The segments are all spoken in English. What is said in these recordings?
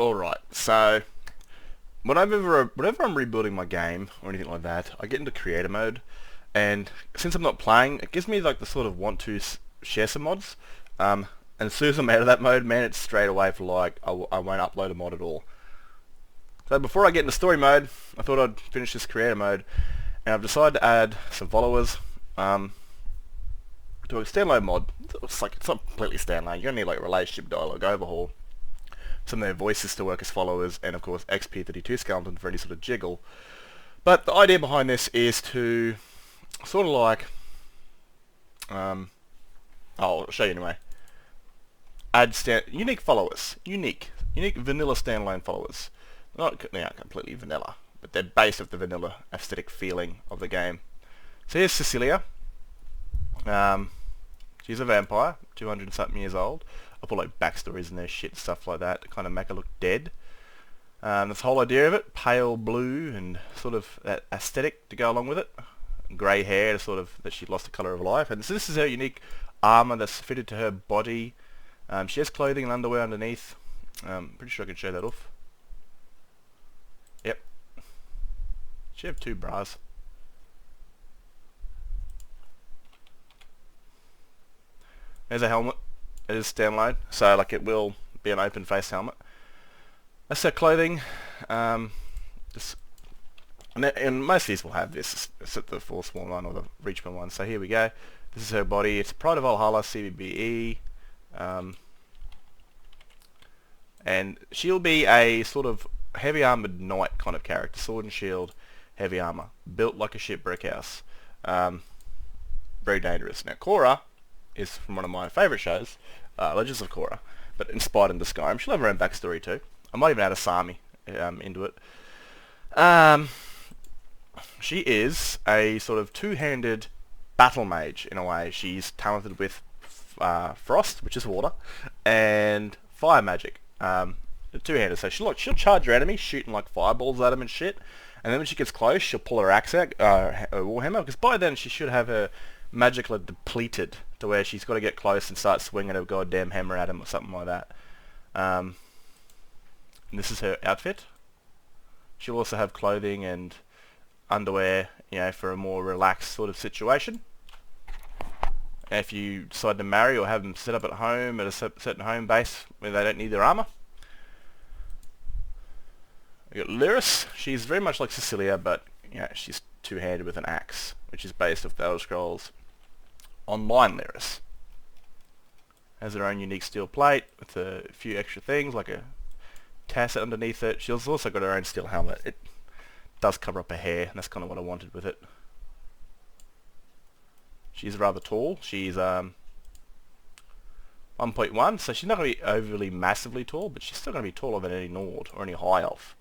Alright, so whenever I'm rebuilding my game or anything like that, I get into creator mode, and since I'm not playing, it gives me like the sort of want to share some mods. And as soon as I'm out of that mode, man, it's straight away for like I won't upload a mod at all. So before I get into story mode, I thought I'd finish this creator mode, and I've decided to add some followers to a standalone mod. It's not completely standalone. You're gonna need like relationship dialogue overhaul, some of their voices to work as followers, and of course XP32 skeleton for any sort of jiggle. But the idea behind this is to sort of like, I'll show you anyway. Add unique followers, unique vanilla standalone followers. They aren't completely vanilla, but they're based off the vanilla aesthetic feeling of the game. So here's Cecilia. She's a vampire, 200 and something years old. I put like backstories in there, shit, stuff like that, to kind of make her look dead. That's the whole idea of it. Pale blue and sort of that aesthetic to go along with it. Grey hair to sort of that she lost the colour of life. And so this is her unique armour that's fitted to her body. She has clothing and underwear underneath. Pretty sure I can show that off. Yep. She have two bras. There's a helmet. It is standalone, so like it will be an open face helmet. That's her clothing. And most of these will have this, except the Forsworn one or the Reachman one. So here we go. This is her body. It's Pride of Valhalla CBBE. And she'll be a sort of heavy armoured knight kind of character. Sword and shield, heavy armour. Built like a shipwreck house. Very dangerous. Now Cora is from one of my favourite shows, Legends of Korra, but inspired into Skyrim. She'll have her own backstory too. I might even add a Sami into it. She is a sort of two-handed battle mage in a way. She's talented with frost, which is water, and fire magic. Two-handed, so she'll charge her enemy, shooting like fireballs at them and shit. And then when she gets close, she'll pull her axe out, her warhammer, because by then she should have her magically depleted to where she's got to get close and start swinging a goddamn hammer at him or something like that. And this is her outfit. She'll also have clothing and underwear, you know, for a more relaxed sort of situation. And if you decide to marry or have them set up at home at a certain home base where they don't need their armor. We got Lyris. She's very much like Cecilia, but you know, she's two-handed with an axe, which is based off the Elder Scrolls Online Lyris. Has her own unique steel plate with a few extra things like a tasset underneath it. She's also got her own steel helmet. It does cover up her hair, and that's kind of what I wanted with it. She's rather tall. She's 1.1, so she's not going to be overly massively tall, but she's still going to be taller than any Nord or any High Elf.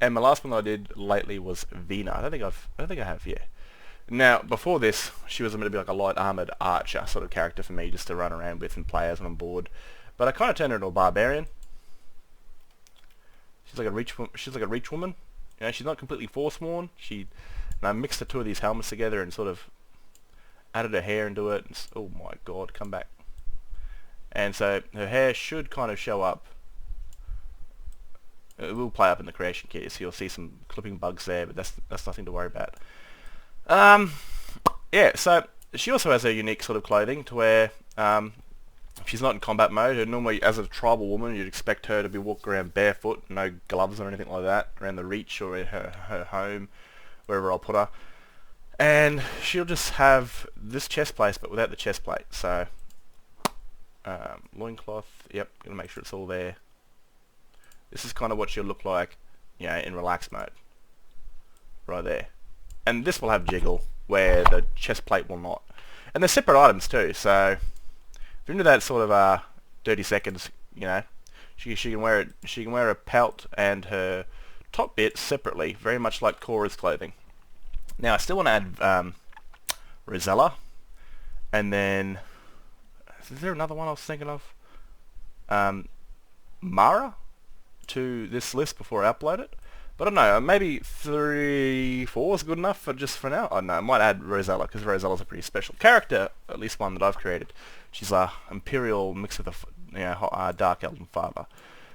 And my last one that I did lately was Vina. I don't think I have, yeah. Now, before this, she was meant to be like a light armoured archer sort of character for me just to run around with and play as when I'm bored. But I kind of turned her into a barbarian. She's like a reach woman. You know, she's not completely Forsworn. I mixed the two of these helmets together and sort of added her hair into it. And, oh my god, come back. And so her hair should kind of show up. It will play up in the creation kit, so you'll see some clipping bugs there, but that's nothing to worry about. Yeah, so she also has a unique sort of clothing to where if she's not in combat mode, and normally as a tribal woman you'd expect her to be walking around barefoot, no gloves or anything like that, around the reach or in her home, wherever I'll put her. And she'll just have this chest plate, but without the chest plate. So, loincloth, yep, gonna make sure it's all there. This is kind of what she'll look like, you know, in relaxed mode. Right there. And this will have jiggle, where the chest plate will not. And they're separate items too, so if you're into that sort of 30 seconds, you know, she can wear it. She can wear a pelt and her top bit separately, very much like Cora's clothing. Now I still want to add Rosella, and then is there another one I was thinking of? Mara to this list before I upload it. But I don't know, maybe 3, 4 is good enough for now. I don't know, I might add Rosella, because Rosella's a pretty special character, at least one that I've created. She's a Imperial mixed with a Dark Elven Father.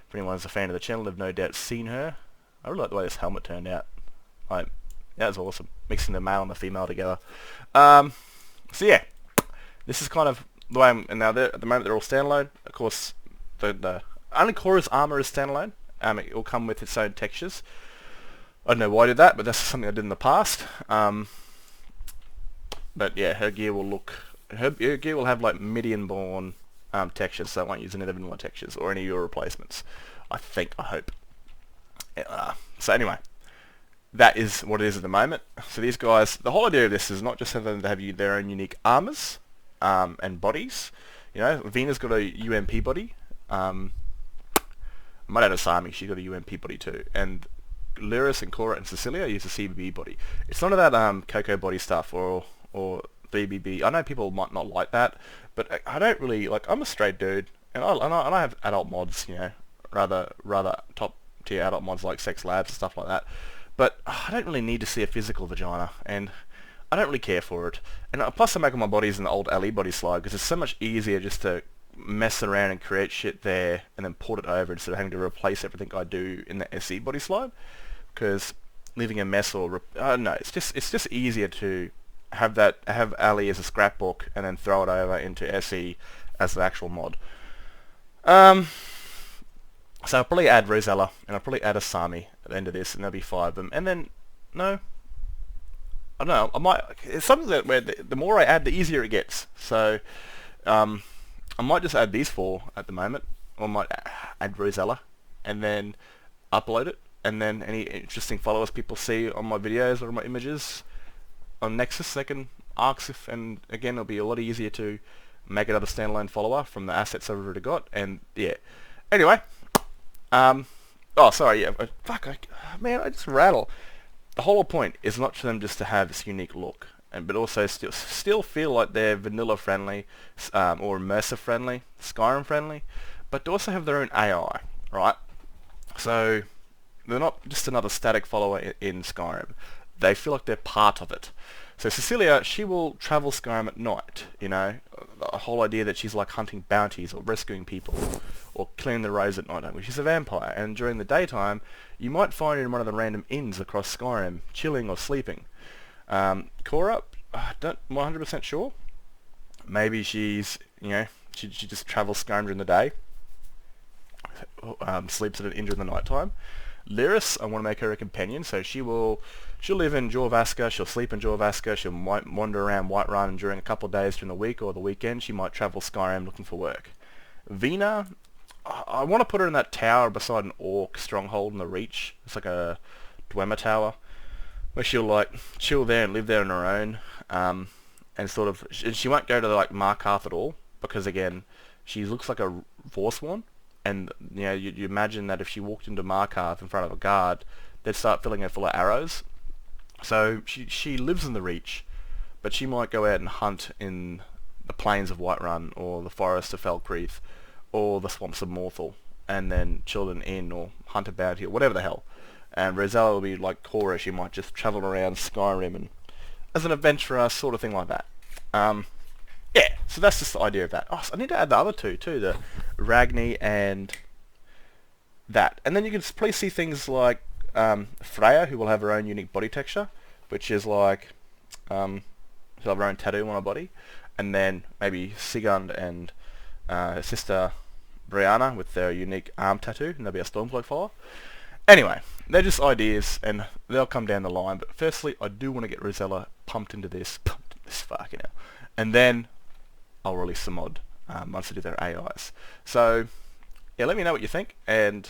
If anyone's a fan of the channel, they've no doubt seen her. I really like the way this helmet turned out. Like, that was awesome, mixing the male and the female together. So yeah, this is kind of the way and now at the moment they're all standalone. Of course, the only Korra's armor is standalone. It will come with its own textures. I don't know why I did that, but that's something I did in the past. But yeah, her gear will have like Midian-born textures, so I won't use any of the vanilla textures or any of your replacements. I hope. So anyway, that is what it is at the moment. So these guys, the whole idea of this is not just for them to have their own unique armors and bodies. You know, Vina's got a UMP body. I might add Asami, she's got a UMP body too. And Lyris and Korra and Cecilia use a CBB body. It's none of that Coco body stuff or BBB. I know people might not like that, but I don't really like. I'm a straight dude, and I have adult mods, you know, rather top tier adult mods like Sex Labs and stuff like that. But I don't really need to see a physical vagina, and I don't really care for it. And plus, I'm making my bodies in the old Ali body slide because it's so much easier just to mess around and create shit there, and then port it over instead of having to replace everything I do in the SE body slide. Because leaving a mess or I don't know, it's just easier to have Ali as a scrapbook and then throw it over into SE as the actual mod. So I'll probably add Rosella and I'll probably add Asami at the end of this, and there'll be 5 of them. And then no, I don't know. I might. It's something that where the more I add, the easier it gets. So I might just add these 4 at the moment, or I might add Rosella and then upload it. And then any interesting followers people see on my videos or my images on Nexus, they can ask and again, it'll be a lot easier to make another standalone follower from the assets I've already got. And yeah, anyway, oh sorry, yeah, man, I just rattle. The whole point is not for them just to have this unique look, but also still feel like they're vanilla friendly, or immersive friendly, Skyrim friendly, but to also have their own AI, right? So they're not just another static follower in Skyrim. They feel like they're part of it. So Cecilia, she will travel Skyrim at night, you know? The whole idea that she's like hunting bounties or rescuing people or clearing the roads at night, which is a vampire. And during the daytime, you might find her in one of the random inns across Skyrim, chilling or sleeping. Korra, I don't 100% sure. Maybe she's, you know, she just travels Skyrim during the day, sleeps at an inn during the night time. Lyris, I want to make her a companion, so she'll live in Jorvaska, she'll sleep in Jorvaska, she might wander around Whiterun during a couple of days during the week or the weekend. She might travel Skyrim looking for work. Vina, I want to put her in that tower beside an orc stronghold in the Reach. It's like a Dwemer tower, where she'll like chill there and live there on her own, and sort of, she won't go to like Markarth at all, because again, she looks like a Vorsworn. And you know, you imagine that if she walked into Markarth in front of a guard, they'd start filling her full of arrows. So she lives in the Reach, but she might go out and hunt in the plains of Whiterun, or the forest of Felcreath, or the swamps of Morthal, and then chill in an inn, or hunt about here, whatever the hell. And Rosella will be like Korra, she might just travel around Skyrim and as an adventurer, sort of thing like that. Yeah, so that's just the idea of that. Oh, so I need to add the other 2 too, the Ragni and that. And then you can please see things like Freya, who will have her own unique body texture, which is like, she'll have her own tattoo on her body. And then maybe Sigund and her sister Brianna with their unique arm tattoo, and they'll be a Stormcloak follower. Anyway, they're just ideas, and they'll come down the line. But firstly, I do want to get Rosella pumped into this fucking hell. And then I'll release the mod once I do their AIs. So, yeah, let me know what you think, and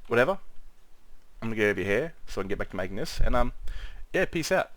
whatever. I'm going to get over here so I can get back to making this. And, yeah, peace out.